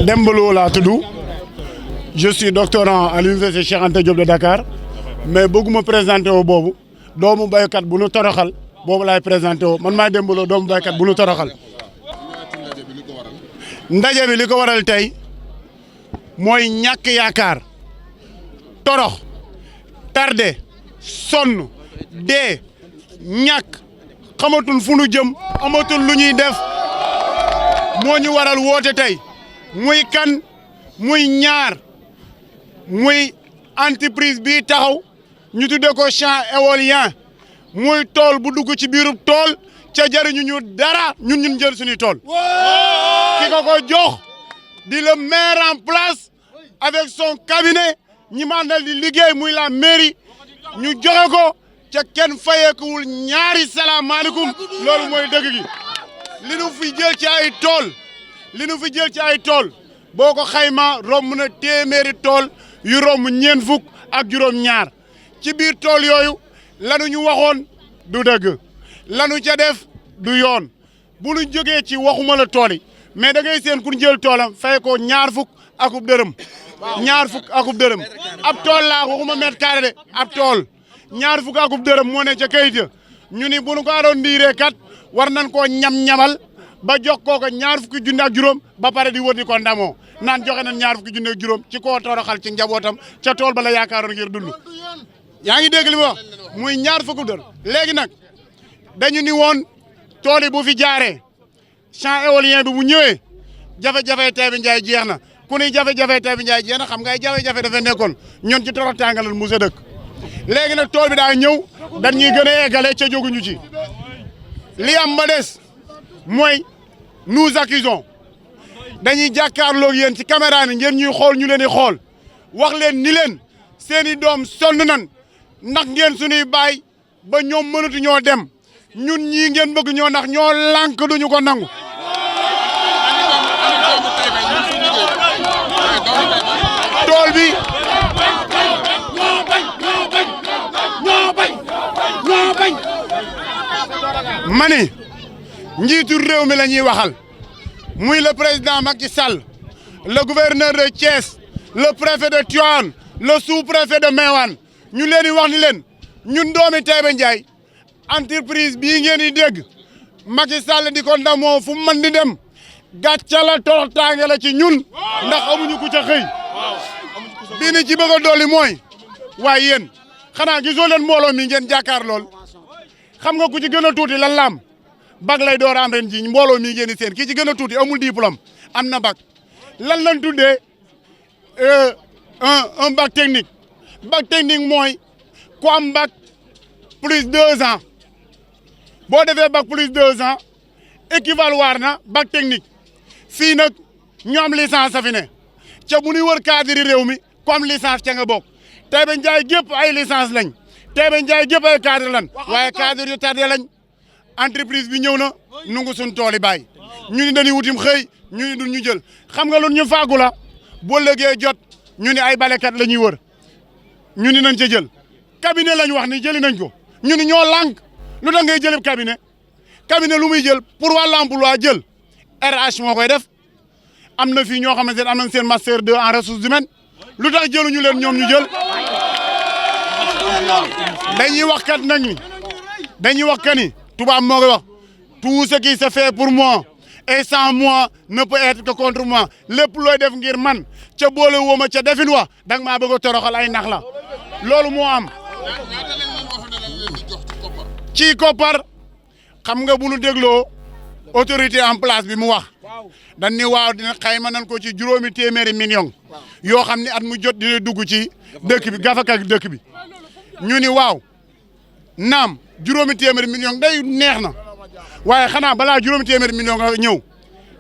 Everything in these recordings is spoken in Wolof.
Demba Lo laa tudd je suis doctorant à l'université Cheikh Anta Diop de Dakar mais bëgguma présenté woo boobu doomu baykat bu nu toroxal boobu laay présenté woo man maay Demba Lo doomu baykat bu nu toroxal. ndaje bi li ko waral tey mooy ñàkk yaakaar torox tardé sonn dee ñàkk xamatul fu nu jëm amatul lu ñuy def moo ñu waral woote tey muy kan muy ñaar muy entreprise bii taxaw ñu tudde ko champ éolien muy tool bu dugg ci biirub tool ca jariñu ñu dara ñun jël suñuy tool ki ko jox di le maire en place avec son cabinet ñi mandal di liggéey muy la mairie ñu joxe ko ca kenn fayeekuwul ñaari salaamaaleykum loolu mooy dëgg gi li nu fi jël ci ay tool boo ko xayma romb na téeméeri tool yu romb ñeent fukk ak juróom ñaar ci biir tool yooyu lanu ñu waxoon du dëgg lanu ca def du yoon bu nu jógee ci waxuma la tool yi mais da ngay seen ku ñu jël toolam fay ko ñaar fukk akub dërëm ab tool laa waxuma mètre carré de ab tool ñaar fukk akub dërëm moo ne ca kayit ya ñu ni bu nu ko arrondiree kat war nañ koo ñam-ñamal ba jox kooko ñaar fukki junne ak juróom ba pare di wër di ko ndamoo naan joxe nañ ñaar fukki junne ak juróom ci koo toroxal ci njabootam ca tool ba la yaakaaroon ngir dund yaa ngi dégg li ma wax muy ñaar fukki dërëm léegi nag dañu ni woon tool yi bu fi jaaree champ éolien bi bu ñëwee jafe-jafe Taïba Ndiaye jeex na ku ni jafe-jafe Taïba Ndiaye jeex na xam nga ay jafe-jafe dafa nekkoon ñun ci torox tàngalal musa dëkk léegi nag tool bi daa ñëw dañuy gën a eggale ca jóguñu ci li am ba des mooy nous accusons dañuy jàkkaarloog yéen ci caméra ni ngeen ñuy xool ñu leen di xool wax leen ni leen seeni doom sonn nan ndax ngeen suñuy baay ba ñoom mënatu ñoo dem ñun ñii ngeen bëgg ñoo ndax ñoo lànk duñu ko nangu tool bi ñoo bañ mani njiitu réew mi la ñuy waxal muy le président Macky Sall le gouverneur de Thiès le préfet de Tivaouane le sous-préfet de Meouane ñu leen di wax ni leen ñun doomi Taïba Ndiaye entreprise bii ngeen di dégg Macky Sall di ko ndamoo fu mën di dem gàcce la toroxtaange la ci ñun ndax amuñu ku ca xëy bii ni ci bëgg a dolli mooy waaye yéen xanaa gisoo leen mbooloo mi ngeen jàkkaar lool xam nga ku ci gën a tuuti lan laam bac lay door am ren ji mbooloo mi ngeen di seen kii ci gën a tuuti amul diplôme am na bac lan lañ tuddee un bac technique mooy ku am bac plus 2 ans boo defee bac plus 2 ans équivaloir na bac technique fii nag ñu am licence a fi ne ca bu ñuy wër cadre réew mi ku am licence ca nga bokk Taïba Ndiaye gépp ay licence lañ Taïba Ndiaye gépp ay cadre lañ waaye cadre yu tardé lañ entreprise bi ñëw na nungu suñ tool yi bàyyi ñu ni dañuy wutim xëy ñu ni duñ ñu jël xam nga lu ñu faagu la boo lëgee jot ñu ni ay balekat la ñuy wër ñu ni nañ ca jël cabinet lañ wax ni jëli nañ ko ñu ni ñoo lànk lu tax ngay jël cabinet lu muy jël pour wàllu emploi jël RH moo koy def am na fii ñoo xamante ne am nañ seen master 2 en ressources humaines lu tax jëluñu leen ñoom ñu jël dañuy wax kat nag ni dañuy wax que ni tubaab moo koy wax tout ce qui se fait pour moi et sans moi ne peut être que contre moi lépp looy def ngir man ca boole wooma ca defin wa danga maa bëgg a toroxal ay nax la loolu moo am ci koppar xam nga bu nu dégloo autorité en place bi mu wax dañ ni waaw dina xayma nañ ko ci juróomi téeméeri million yoo xam ni at mu jot dina dugg ci dëkk bi gafaka dëkk bi ñu ni waaw naam juróomi téeméeri million day neex na waaye xanaa balaa juróomi téeméeri million nga ñëw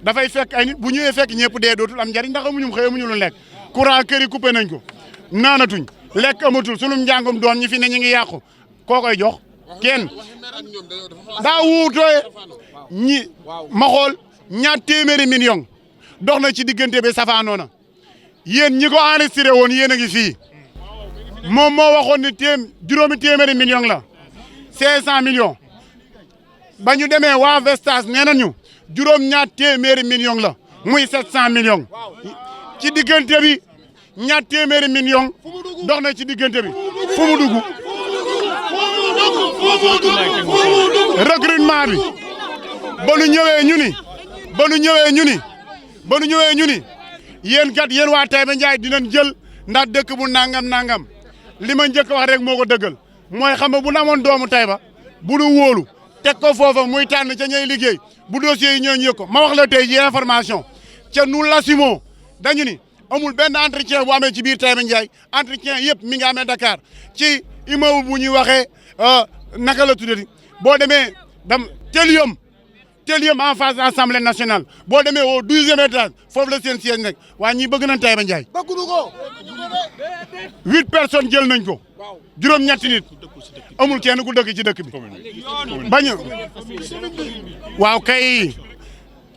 dafay fekk ay nit bu ñëwee fekk ñëpp dee dootul am njariñ ndax amuñu xëy amuñu lu lekk courant kër yi coupé nañ ko naanatuñ lekk amatul sunu njàngum doon ñi fi ne ñu ngi yàqu koo koy jox kenn daa wuutooye ñi ma xool ñaar téeméeri million dox na ci diggante bi safaanoona yéen ñi ko enregistré woon yéen a ngi fii moom moo waxoon ni juróomi téeméeri million la 500 millions ba ñu demee waa Vestas nee nañu juróom ñaar téeméeri million la muy 700 millions ci diggante bi ñaar téeméeri millions dox na ci diggante bi fu mu dugg recrutement bi ba nu ñëwee ñu ni yéen kat yéen waa Taïba Ndiaye dinañ jël ndax dëkk bu nangam li ma njëkk wax rek moo ko dëggal mooy xam nga bu amoon doomu Taïba bu nu wóolu teg ko foofa muy tànn ca ñay liggéey bu dossier yi ñoo ñu yëg ko ma wax la tey ji information ca nous l'assumons dañu ni amul benn entretien bu amee ci biir Taïba Ndiaye entretien yëpp mi ngi amee Dakar ci immeuble bu ñuy waxee naka la tuddati boo demee Télium en face de l'Assemblée nationale boo demee au 12e étage foofu la seen siège nekk waa ñii bëgg nañ Taïba Ndiaye 8 personnes jël nañ ko juróom-ñetti nit amul kenn ku dëkk ci dëkk bi bañ waaw kay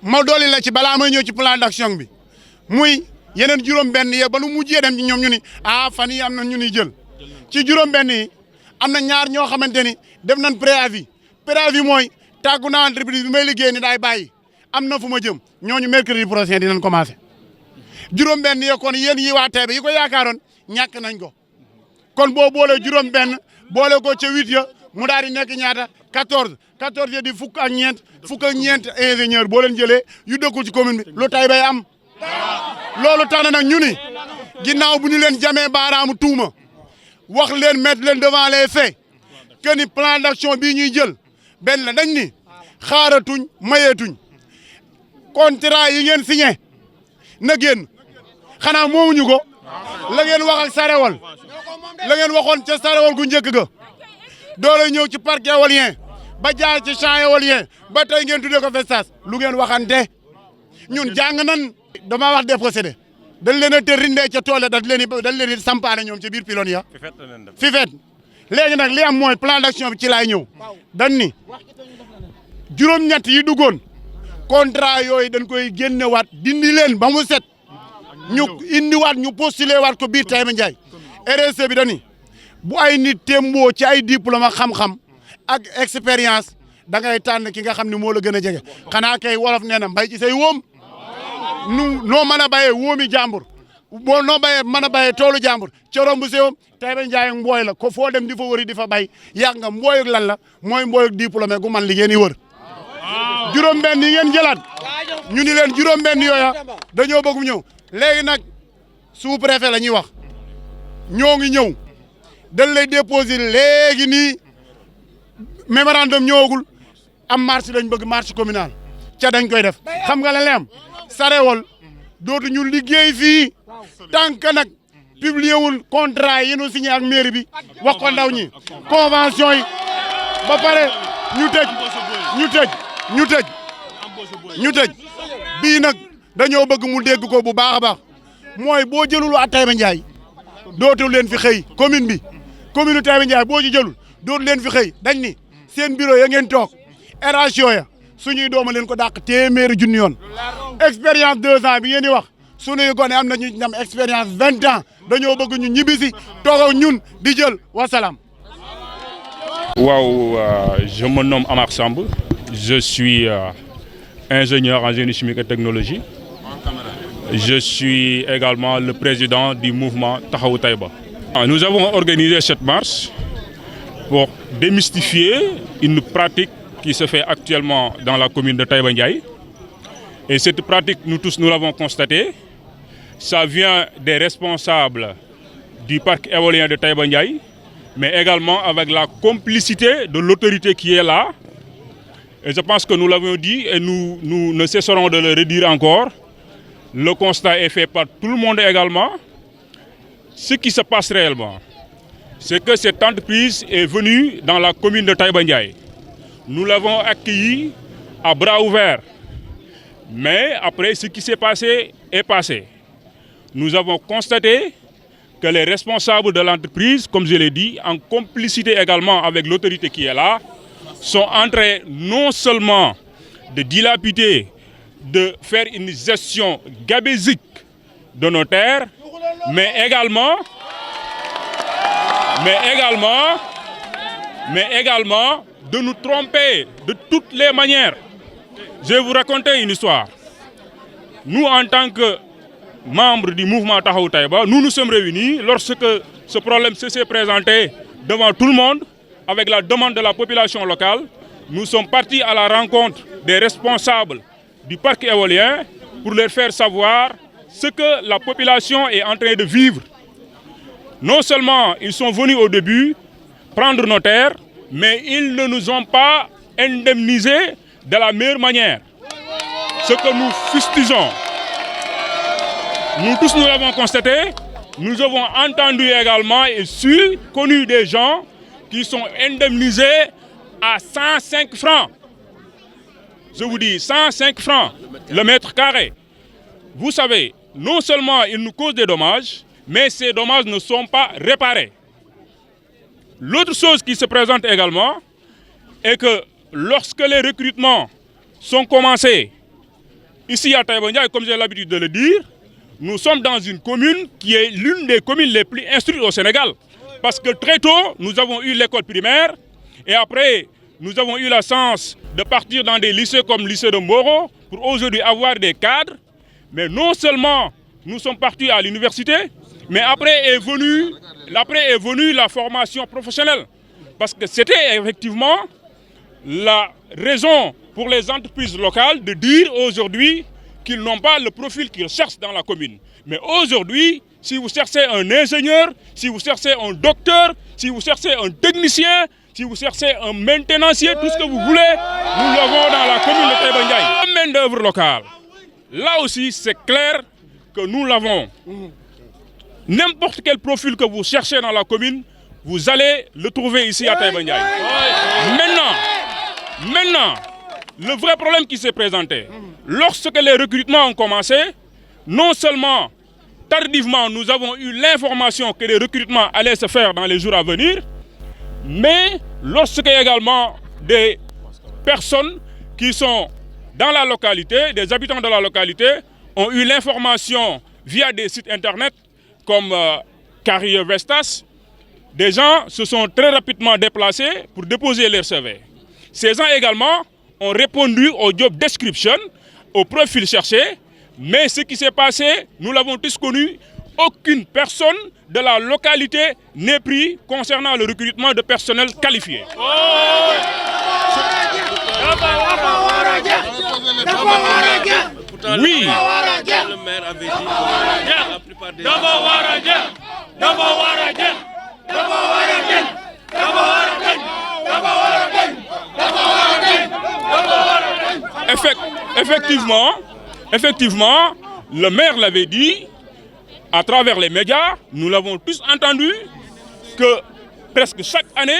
ma dooli la ci balaa may ñëw ci plan d'action bi muy yeneen juróom-benn yee ba nu mujjee dem ci ñoom ñu ni fan yi am na ñu ni jël ci juróom-benn yi am na ñaar ñoo xamante ni def nañ préavis mooy tàggu naa entreprise bi may liggéey ni daay bàyyi am na fu ma jëm ñooñu mercredi prochain dinañ commencé juróom-benn yee kon yéen yi waa Taïba yi ko yaakaaroon ñàkk nañ ko kon boo boolee juróom-benn boole ko ca 8 ya mu daal di nekk ñaata 14 ya di fukk ak ñeent ingénieur boo leen jëlee yu dëkkul ci commune bi lu Taïba am loolu tax na nag ñu ni ginnaaw bu ñu leen jamee baaraamu tuuma wax leen mettre leen devant les faits que ni plan d'action bii ñuy jël benn la dañ ni xaaratuñ mayeetuñ contrat yi ngeen signé na génn xanaa moomuñu ko la ngeen wax ak Sarewal la ngeen waxoon ca Sarewal gu njëkk ga doole ñëw ci parc éolien ba jaar ci champ éolien ba tey ngeen tuddee ko Festas lu ngeen waxante ñun jàng nan dama wax dépossédé dañ leen a tër rindee ca tool dañ leen di sampaane ñoom ci biir pylône ya fifet léegi nag li am mooy plan d'action bi ci laay ñëw dañ ni juróom-ñett yi duggoon contrat yooyu dañ koy génnewaat dindi leen ba mu set ñu indiwaat ñu postulé waat ko biir Taïba Ndiaye RSE bi dañi bu ay nit témboo ci ay diplôme ak xam-xam ak expérience da ngay tànn ki nga xam ne moo la gën a jege xanaa kay wolof nee na mbay ci say wóom noo mën a béyee wóomi jàmbur boo noo béyee mën a béyee toolu jàmbur corom bu séwam Taïba Ndiaye mbooy la ko foo dem di fa wëri di fa bay yàgg nga mbooyuk lan la mooy mbooyuk diplômé gu man li ngeen di wër juróom-benn yi ngeen jëlaat ñu ni leen juróom-benn yooya dañoo bëgg mu ñëw léegi nag sous-préfet la ñuy wax ñoo ngi ñëw dañ lay déposer léegi nii mémorandum ñëwagul am marche lañ bëgg marche communale ca dañ koy def xam nga la lem Sarewal dootu ñu liggéey fii tant que nag publié wul contrat yi ñu signé ak mairie bi wax ko ndaw ñi convention yi ba pare ñu tëj bii nag dañoo bëgg mu dégg ko bu baax a baax mooy boo jëlul waa Taïba Ndiaye dootul leen fi xëy commune Taïba Ndiaye boo ci jëlul dootul leen fi xëy dañ ni seen bureau ya ngeen toog RH ya suñuy dooma leen ko dàq téeméeri junni yoon expérience 2 ans bi ngeen di wax suñuy gone am na ñu ñam expérience 20 ans dañoo bëgg ñu ñibbisi toog ak ñun di jël wasalaam. Waaw, je me nomme Amar Samb, je suis ingénieur en génie chimique et technologie. Je suis également le président du mouvement Taxawu Taïba. Nous avons organisé cette marche pour démystifier une pratique qui se fait actuellement dans la commune de Taïba Ndiaye. Et cette pratique, nous tous, nous l'avons constatée. Ça vient des responsables du parc éolien de Taïba Ndiaye, mais également avec la complicité de l'autorité qui est là. Et je pense que nous l'avons dit et nous ne cesserons de le redire encore. Le constat est fait par tout le monde également. Ce qui se passe réellement, c'est que cette entreprise est venue dans la commune de Taïba Ndiaye. Nous l'avons accueillie à bras ouverts. Mais après, ce qui s'est passé est passé. Nous avons constaté que les responsables de l'entreprise, comme je l'ai dit, en complicité également avec l'autorité qui est là, sont en train non seulement de dilapider, de faire une gestion gabésique de nos terres, mais également de nous tromper de toutes les manières. Je vais vous raconter une histoire. nous en tant que membres du mouvement Taxawu Taïba, nous nous sommes réunis lorsque ce problème s'est présenté devant tout le monde avec la demande de la population locale. Nous sommes partis à la rencontre des responsables du parc éolien pour leur faire savoir ce que la population est en train de vivre. Non seulement ils sont venus au début prendre nos terres, mais ils ne nous ont pas indemnisés de la meilleure manière. Ce que nous fustigeons. Nous tous nous l'avons constaté, nous avons entendu également et connu des gens qui sont indemnisés à 105 francs. Je vous dis 105 francs le mètre carré. Vous savez, non seulement ils nous causent des dommages, mais ces dommages ne sont pas réparés. L'autre chose qui se présente également est que lorsque les recrutements sont commencés ici à Taïba Ndiaye, comme j'ai l'habitude de le dire, nous sommes dans une commune qui est l'une des communes les plus instruites au Sénégal. Parce que très tôt, nous avons eu l'école primaire et après, nous avons eu la chance de partir dans des lycées comme le lycée de Mboro pour aujourd'hui avoir des cadres. Mais non seulement nous sommes partis à l'université, mais après est venue la formation professionnelle. Parce que c'était effectivement la raison pour les entreprises locales de dire aujourd'hui qu'ils n'ont pas le profil qu'ils cherchent dans la commune. Mais aujourd'hui, si vous cherchez un ingénieur, si vous cherchez un docteur, si vous cherchez un technicien, si vous cherchez un maintenancier, tout ce que vous voulez, nous l'avons dans la commune de Taïba Ndiaye. La main-d'œuvre locale, là aussi c'est clair que nous l'avons. N'importe quel profil que vous cherchez dans la commune, vous allez le trouver ici à Taïba Ndiaye. Maintenant, le vrai problème qui s'est présenté, lorsque les recrutements ont commencé, non seulement tardivement nous avons eu l'information que les recrutements allaient se faire dans les jours à venir, mais lorsque également des personnes qui sont dans la localité, des habitants de la localité, ont eu l'information via des sites internet comme Carrier Vestas, des gens se sont très rapidement déplacés pour déposer leur CV. Ces gens également ont répondu au job description, au profil cherché, mais ce qui s'est passé, nous l'avons tous connu, aucune personne de la localité n'est prise concernant le recrutement de personnel qualifié. Oui. Le maire avait dit que la plupart des Effectivement, le maire l'avait dit à travers les médias, nous l'avons tous entendu, que presque chaque année,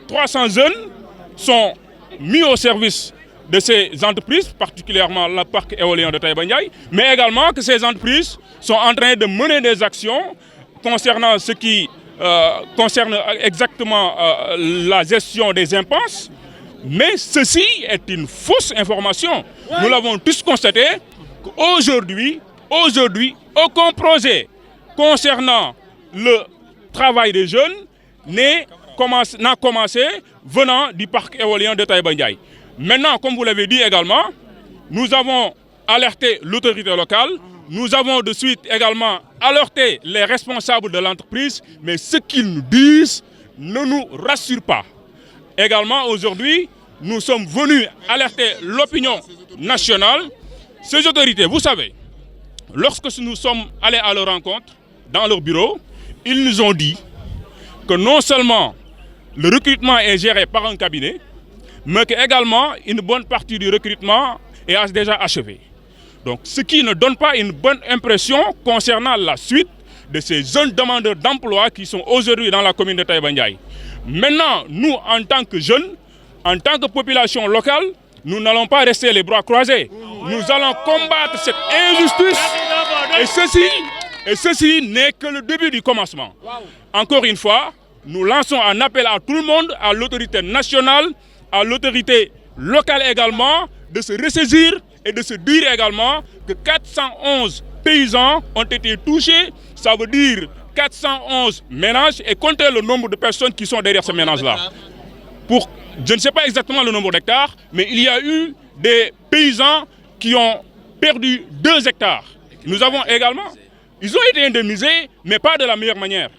300 jeunes sont mis au service de ces entreprises, particulièrement le parc éolien de Taïba Ndiaye, mais également que ces entreprises sont en train de mener des actions concernant ce qui concerne exactement la gestion des impenses. Mais ceci est une fausse information. Nous l'avons tous constaté qu'aujourd'hui, aucun projet concernant le travail des jeunes n'a commencé venant du parc éolien de Taïba Ndiaye. Maintenant, comme vous l'avez dit également, nous avons alerté l'autorité locale, nous avons de suite également alerté les responsables de l'entreprise, mais ce qu'ils nous disent ne nous rassure pas. Également, aujourd'hui, nous sommes venus alerter l'opinion nationale. Ces autorités, vous savez, lorsque nous sommes allés à leur rencontre, dans leur bureau, ils nous ont dit que non seulement le recrutement est géré par un cabinet, mais qu'également une bonne partie du recrutement est déjà achevée. Donc, ce qui ne donne pas une bonne impression concernant la suite de ces jeunes demandeurs d'emploi qui sont aujourd'hui dans la commune de Taïba Ndiaye. Maintenant, nous, en tant que jeunes, en tant que population locale, nous n'allons pas rester les bras croisés. Nous allons combattre cette injustice. Et ceci n'est que le début du commencement. Encore une fois, nous lançons un appel à tout le monde, à l'autorité nationale, à l'autorité locale également, de se ressaisir et de se dire également que 411 paysans ont été touchés. Ça veut dire 411 ménages et comptez le nombre de personnes qui sont derrière ces ménages-là. Je ne sais pas exactement le nombre d'hectares, mais il y a eu des paysans qui ont perdu 2 hectares. Nous avons également, ils ont été indemnisés, mais pas de la meilleure manière.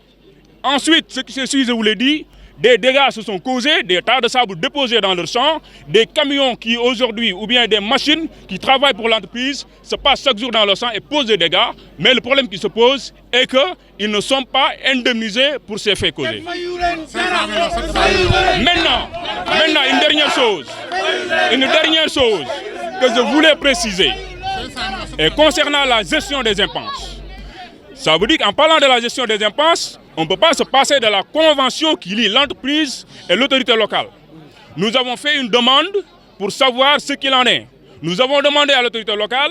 Ensuite, ce qui se suit, je vous l'ai dit, des dégâts se sont causés, des tas de sable déposés dans leurs champs, des camions qui aujourd'hui, ou bien des machines qui travaillent pour l'entreprise, se passent chaque jour dans leur champ et posent des dégâts. Mais le problème qui se pose est qu'ils ne sont pas indemnisés pour ces faits causés. Maintenant, une dernière chose que je voulais préciser, et concernant la gestion des impenses. Ça veut dire qu'en parlant de la gestion des impenses, on ne peut pas se passer de la convention qui lie l'entreprise et l'autorité locale. Nous avons fait une demande pour savoir ce qu'il en est. Nous avons demandé à l'autorité locale.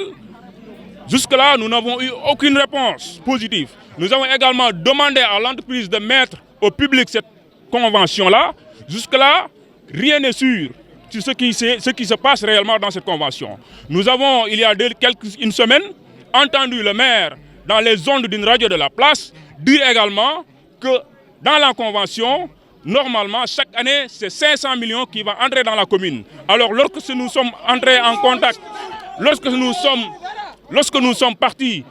Jusque-là, nous n'avons eu aucune réponse positive. Nous avons également demandé à l'entreprise de mettre au public cette convention-là. Jusque-là, rien n'est sûr sur ce qui se passe réellement dans cette convention. Nous avons, il y a une semaine, entendu le maire dans les ondes d'une radio de la place dire également que dans la convention, normalement, chaque année, c'est 500 millions qui vont entrer dans la commune. Alors, lorsque nous sommes entrés en contact, lorsque nous sommes partis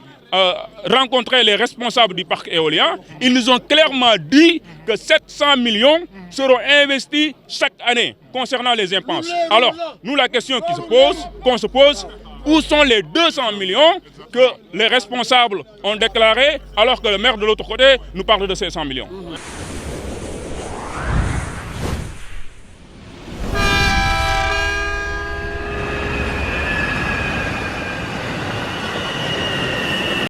rencontrer les responsables du parc éolien, ils nous ont clairement dit que 700 millions seront investis chaque année concernant les impenses. Alors, nous, la question qu'on se pose, où sont les 200 millions que les responsables ont déclarés alors que le maire de l'autre côté nous parle de 500 millions?